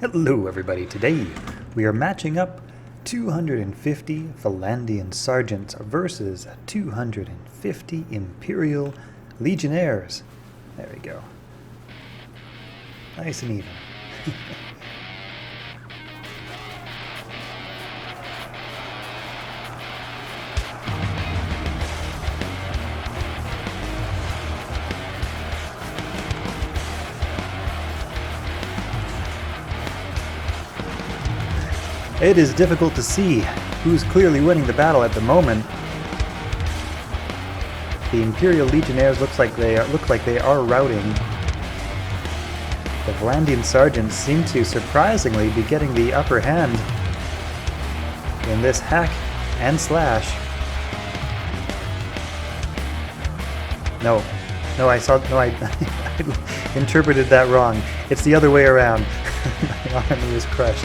Hello everybody, today we are matching up 250 Valandian Sergeants versus 250 Imperial Legionnaires. There we go. Nice and even. It is difficult to see who's clearly winning the battle at the moment. The Imperial Legionnaires look like they are routing. The Valandian Sergeants seem to surprisingly be getting the upper hand in this hack and slash. I interpreted that wrong. It's the other way around. My army is crushed.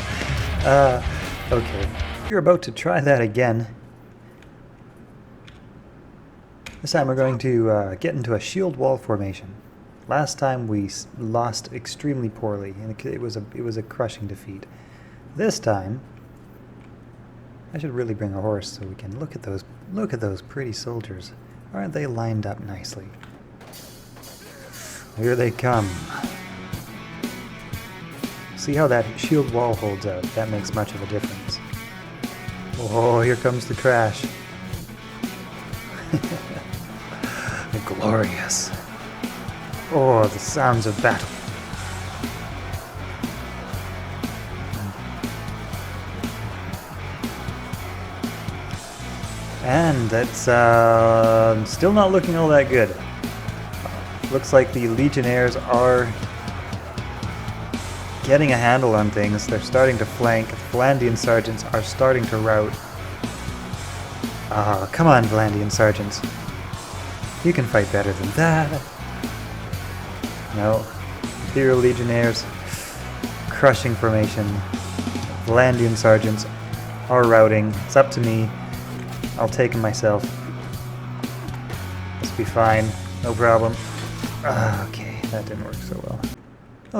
Okay, we're about to try that again. This time we're going to get into a shield wall formation. Last time we lost extremely poorly, and it was a crushing defeat. This time, I should really bring a horse so we can look at those pretty soldiers. Aren't they lined up nicely? Here they come. See how that shield wall holds out. That makes much of a difference. Oh, here comes the crash. Glorious. Oh, the sounds of battle. And that's still not looking all that good. Looks like the Legionnaires are getting a handle on things. They're starting to flank. The Valandian Sergeants are starting to rout. Ah, come on, Valandian Sergeants. You can fight better than that. No. Imperial Legionnaires, crushing formation. Valandian Sergeants are routing. It's up to me. I'll take him myself. This will be fine. No problem. Okay, that didn't work so well.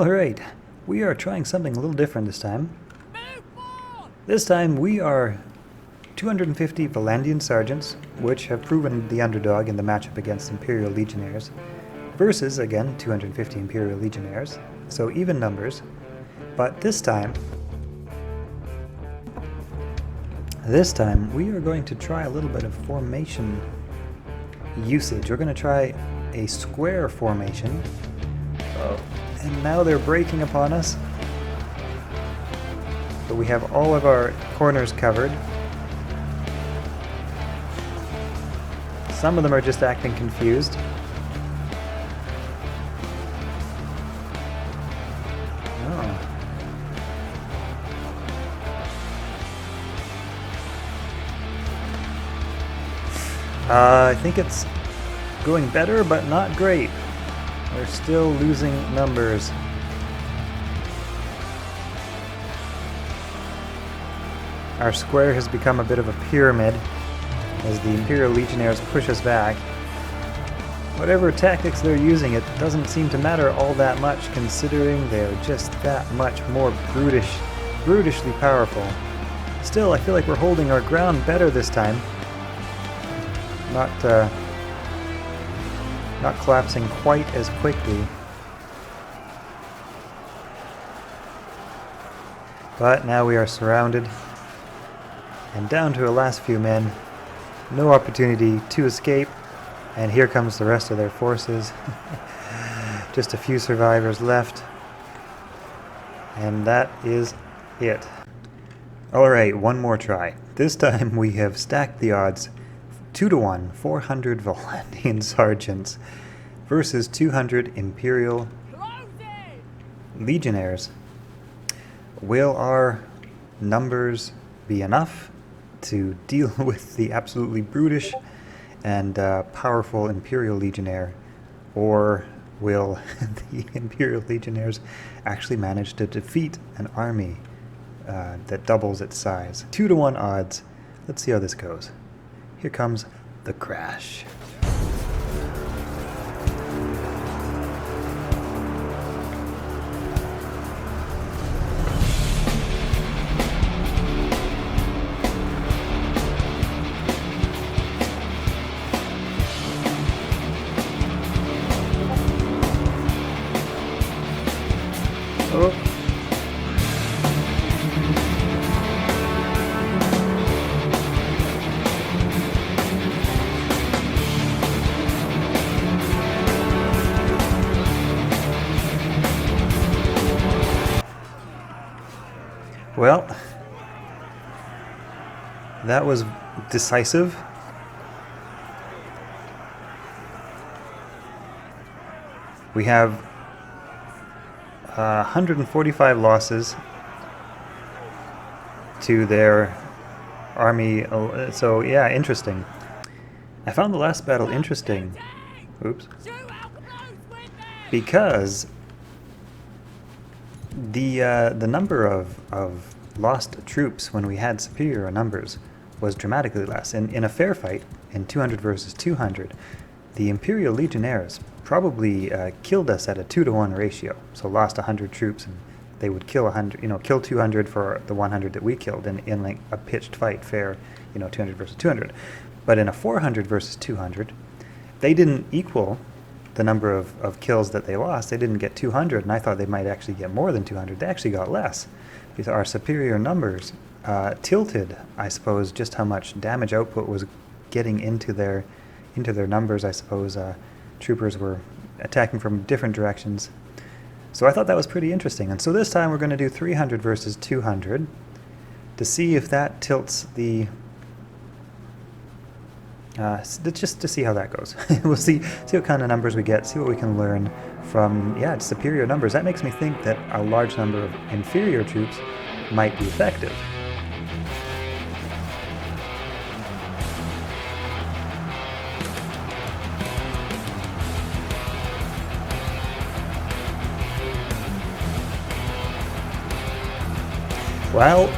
Alright. We are trying something a little different this time. This time we are 250 Valandian Sergeants, which have proven the underdog in the matchup against Imperial Legionnaires, versus, again, 250 Imperial Legionnaires, so even numbers. But this time we are going to try a little bit of formation usage. We're going to try a square formation. And now they're breaking upon us. But we have all of our corners covered. Some of them are just acting confused. Oh. I think it's going better, but not great. We're still losing numbers. Our square has become a bit of a pyramid as the Imperial Legionnaires push us back. Whatever tactics they're using, it doesn't seem to matter all that much, considering they're just that much more brutishly powerful. Still, I feel like we're holding our ground better this time. Not collapsing quite as quickly. But now we are surrounded and down to our last few men. No opportunity to escape, and here comes the rest of their forces. Just a few survivors left, and that is it. Alright, one more try. This time we have stacked the odds 2-1, 400 Valandian Sergeants versus 200 Imperial Legionnaires. Will our numbers be enough to deal with the absolutely brutish and powerful Imperial Legionnaire, or will the Imperial Legionnaires actually manage to defeat an army that doubles its size? 2-1 odds. Let's see how this goes. Here comes the crash. Well, that was decisive. We have 145 losses to their army, so yeah, interesting. I found the last battle interesting. Oops. Because the number of lost troops when we had superior numbers was dramatically less. In a fair fight, in 200 versus 200, the Imperial Legionnaires probably killed us at a 2-to-1 ratio. So lost 100 troops, and they would kill 100, kill 200 for the 100 that we killed in like a pitched fight, fair, 200 versus 200. But in a 400 versus 200, they didn't equal the number of kills that they lost. They didn't get 200, and I thought they might actually get more than 200. They actually got less, because our superior numbers tilted, I suppose, just how much damage output was getting into their numbers. I suppose troopers were attacking from different directions. So I thought that was pretty interesting. And so this time we're going to do 300 versus 200 to see if that tilts the... just to see how that goes. We'll see what kind of numbers we get, see what we can learn from, superior numbers. That makes me think that a large number of inferior troops might be effective. Well,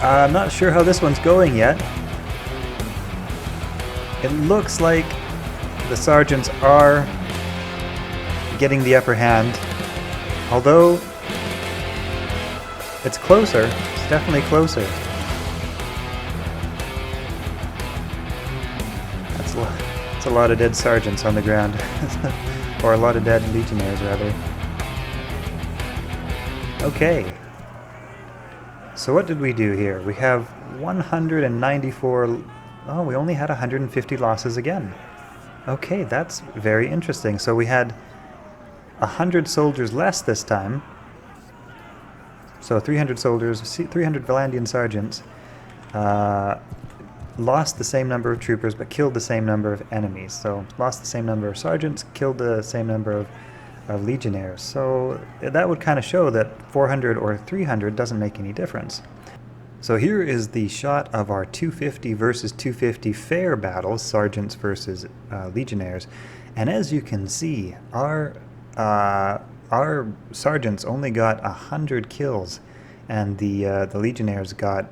I'm not sure how this one's going yet. It looks like the sergeants are getting the upper hand, although it's closer. It's definitely closer. That's a lot of dead sergeants on the ground, or a lot of dead legionnaires rather. Okay. So what did we do here? We have 194... Oh, we only had 150 losses again. Okay, that's very interesting. So we had 100 soldiers less this time. So 300 soldiers, 300 Valandian sergeants lost the same number of troopers but killed the same number of enemies. So lost the same number of sergeants, killed the same number of legionnaires. So that would kind of show that 400 or 300 doesn't make any difference. So here is the shot of our 250 versus 250 fair battles, sergeants versus legionnaires. And as you can see, our sergeants only got 100 kills, and the legionnaires got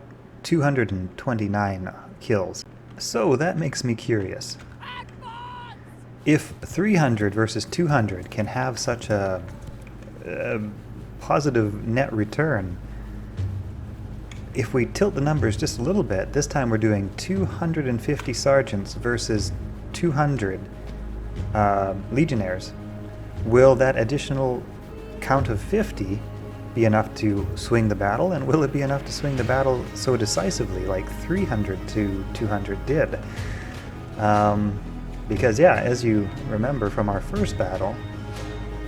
229 kills. So that makes me curious. If 300 versus 200 can have such a positive net return, if we tilt the numbers just a little bit, this time we're doing 250 sergeants versus 200 legionnaires, will that additional count of 50 be enough to swing the battle? And will it be enough to swing the battle so decisively like 300 to 200 did? Because as you remember from our first battle,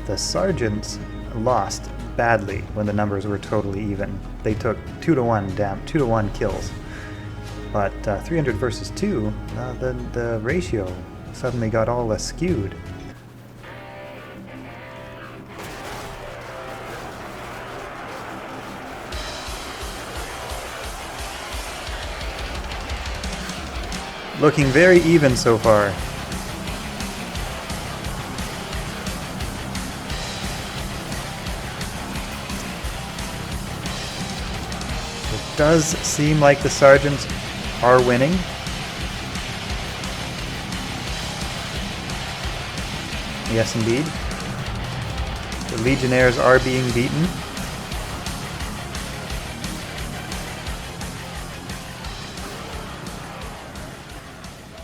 the sergeants lost badly when the numbers were totally even. They took 2-to-1 kills. But 300 versus 2, the ratio suddenly got all skewed. Looking very even so far. It does seem like the sergeants are winning. Yes, indeed. The legionnaires are being beaten.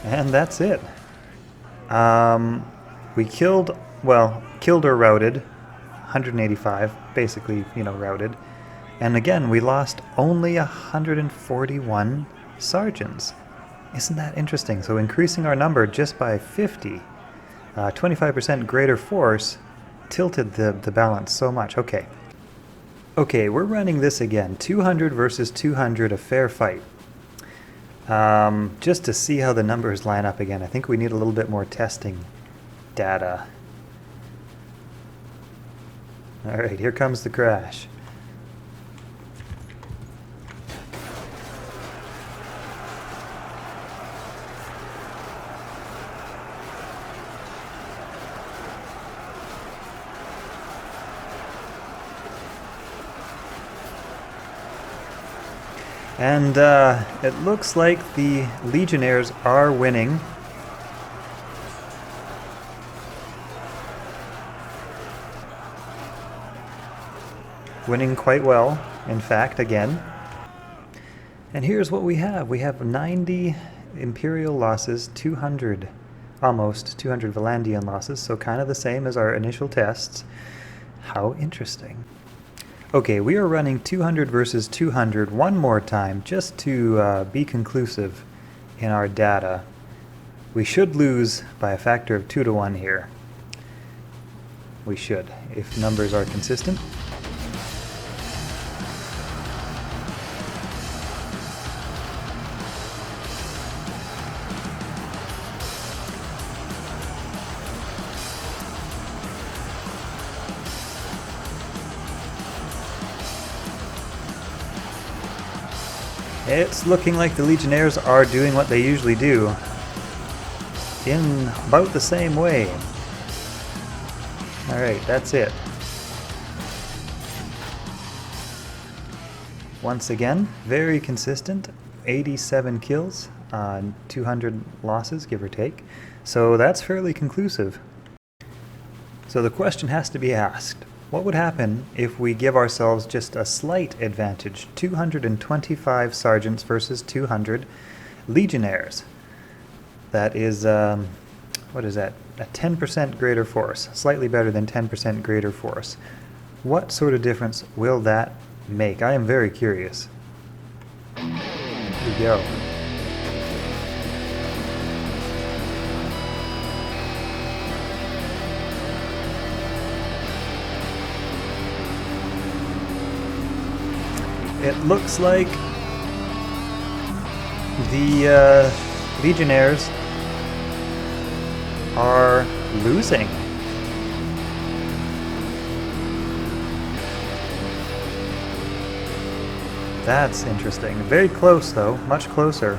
And that's it. We killed or routed 185, basically, routed. And again, we lost only 141 sergeants. Isn't that interesting? So increasing our number just by 50, 25% greater force tilted the balance so much. Okay. Okay, we're running this again. 200 versus 200, a fair fight. Just to see how the numbers line up again. I think we need a little bit more testing data. Alright, here comes the crash. And it looks like the Legionnaires are winning. Winning quite well, in fact, again. And here's what we have. We have 90 Imperial losses, 200, almost 200 Valandian losses, so kind of the same as our initial tests. How interesting. Okay, we are running 200 versus 200 one more time, just to be conclusive in our data. We should lose by a factor of 2 to 1 here. We should, if numbers are consistent. It's looking like the Legionnaires are doing what they usually do, in about the same way. Alright, that's it. Once again, very consistent, 87 kills, 200 losses, give or take. So that's fairly conclusive. So the question has to be asked. What would happen if we give ourselves just a slight advantage? 225 sergeants versus 200 legionnaires. That is, what is that? A 10% greater force. Slightly better than 10% greater force. What sort of difference will that make? I am very curious. Here we go. It looks like the Legionnaires are losing. That's interesting. Very close though, much closer.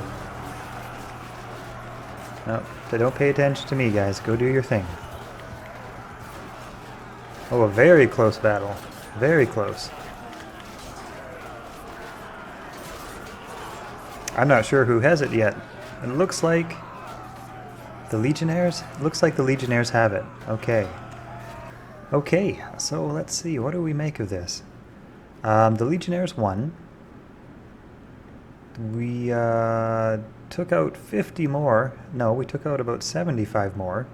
No, they don't pay attention to me, guys. Go do your thing. Oh, a very close battle. Very close. I'm not sure who has it yet. It looks like the Legionnaires? Looks like the Legionnaires have it. Okay. Okay, so let's see. What do we make of this? The Legionnaires won. We took out 50 more. No, we took out about 75 more.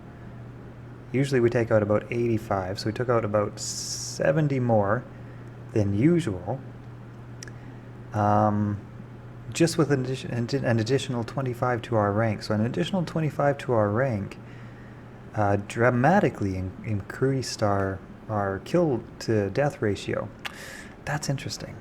Usually we take out about 85, so we took out about 70 more than usual. Just with an additional 25 to our rank. So an additional 25 to our rank dramatically increased our kill to death ratio. That's interesting.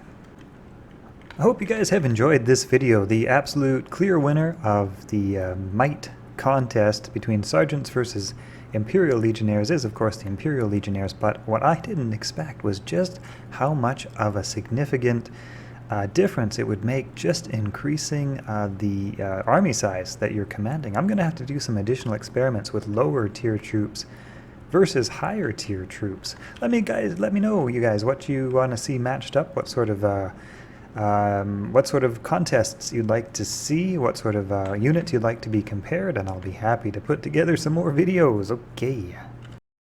I hope you guys have enjoyed this video. The absolute clear winner of the might contest between sergeants versus Imperial Legionnaires is of course the Imperial Legionnaires, but what I didn't expect was just how much of a significant difference it would make just increasing the army size that you're commanding. I'm going to have to do some additional experiments with lower tier troops versus higher tier troops. Let me know, you guys, what you want to see matched up, what sort of contests you'd like to see, what sort of units you'd like to be compared, and I'll be happy to put together some more videos. Okay.